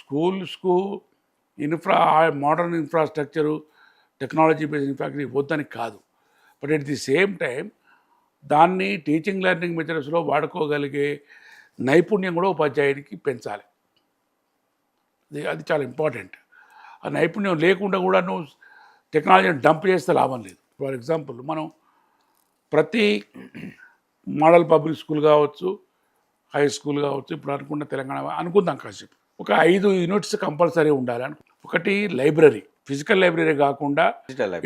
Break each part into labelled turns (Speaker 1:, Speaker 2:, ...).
Speaker 1: స్కూల్స్కు modern infrastructure technology based infrastructure వద్దని కాదు. But at the same time దాన్ని teaching learning మెథడ్స్లో వాడుకోగలిగే నైపుణ్యం కూడా ఉపాధ్యాయుడికి పెంచాలి. అది చాలా ఇంపార్టెంట్. ఆ నైపుణ్యం లేకుండా కూడా నువ్వు టెక్నాలజీని డంప్ చేస్తే లాభం లేదు. ఫర్ ఎగ్జాంపుల్ మనం ప్రతి మోడల్ పబ్లిక్ స్కూల్ కావచ్చు, హై స్కూల్ కావచ్చు, ఇప్పుడు అనుకున్న తెలంగాణ అనుకుందాం కాసేపు ఒక 5 యూనిట్స్ కంపల్సరీ ఉండాలి. ఒకటి లైబ్రరీ, ఫిజికల్ లైబ్రరీ కాకుండా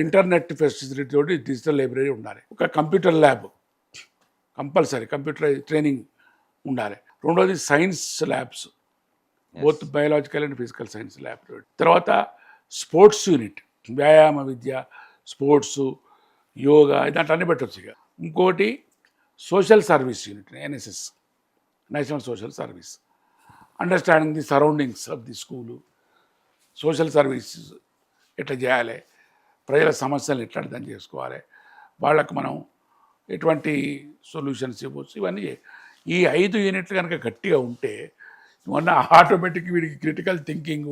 Speaker 1: ఇంటర్నెట్ ఫెసిలిటీ తోటి డిజిటల్ లైబ్రరీ ఉండాలి. ఒక computer lab compulsory, computer training ఉండాలి. రెండోది science labs, both biological and physical science lab. తర్వాత స్పోర్ట్స్ యూనిట్, వ్యాయామ విద్య, స్పోర్ట్స్, యోగా, ఇదంటే అన్ని పెట్టవచ్చు. ఇక ఇంకోటి social service unit, NSS, national social service, understanding the surroundings of the school, social service ఎట్లా చేయాలి, ప్రజల సమస్యలు ఎట్లా అర్థం చేసుకోవాలి, వాళ్ళకు మనం ఎటువంటి సొల్యూషన్స్ ఇవ్వచ్చు, ఇవన్నీ ఈ 5 యూనిట్లు కనుక గట్టిగా ఉంటే ఇవన్నీ ఆటోమేటిక్ వీడికి క్రిటికల్ థింకింగ్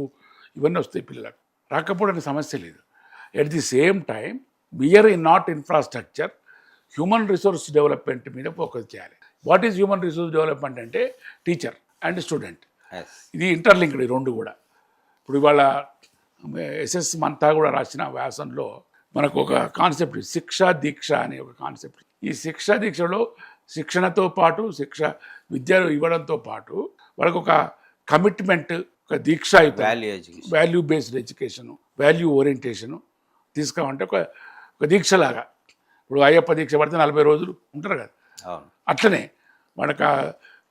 Speaker 1: ఇవన్నీ వస్తాయి పిల్లలకు. రాకపోవడానికి సమస్య లేదు. At the same time we are not infrastructure, human resource development మీద ఫోకస్ చేయాలి. What is human resource development అంటే టీచర్ అండ్ స్టూడెంట్. ఇది ఇంటర్లింక్డ్ ఈ రెండు కూడా. ఇప్పుడు ఇవాళ ఎస్ఎస్ మంతా కూడా రాసిన వ్యాసంలో మనకు ఒక కాన్సెప్ట్ శిక్షా దీక్ష అనే ఒక కాన్సెప్ట్. ఈ శిక్షా దీక్షలో శిక్షణతో పాటు విద్య ఇవ్వడంతో పాటు వాళ్ళకు ఒక కమిట్మెంట్, ఒక దీక్ష, value based education, value orientation తీసుకోమంటే ఒక దీక్షలాగా. ఇప్పుడు అయ్యప్ప దీక్ష పడితే 40 రోజులు ఉంటారు కదా, అట్లనే మనకు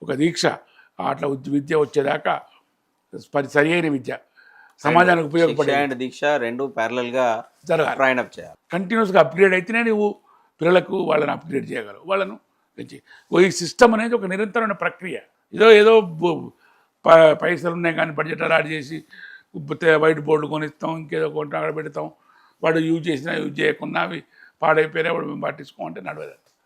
Speaker 1: ఒక దీక్ష, అట్లా విద్య వచ్చేదాకా సరి అయిన విద్య సమాజానికి ఉపయోగపడే
Speaker 2: దీక్ష రెండు ప్యారలల్గా జరగాలి.
Speaker 1: కంటిన్యూస్గా అప్గ్రేడ్ అయితేనే నువ్వు పిల్లలకు వాళ్ళని అప్గ్రేడ్ చేయగలవు, వాళ్ళను పెంచి. ఈ సిస్టమ్ అనేది ఒక నిరంతరమైన ప్రక్రియ. ఏదో పైసలు ఉన్నాయి కానీ బడ్జెట్ అలాట్ చేసి వైట్ బోర్డు కొనిస్తాం, ఇంకేదో కొంటే అక్కడ పెడతాం, వాడు యూజ్ చేసినా యూజ్ చేయకున్నా అవి పాడైపోయినా వాడు మేము పట్టించుకోమంటే నడవదు.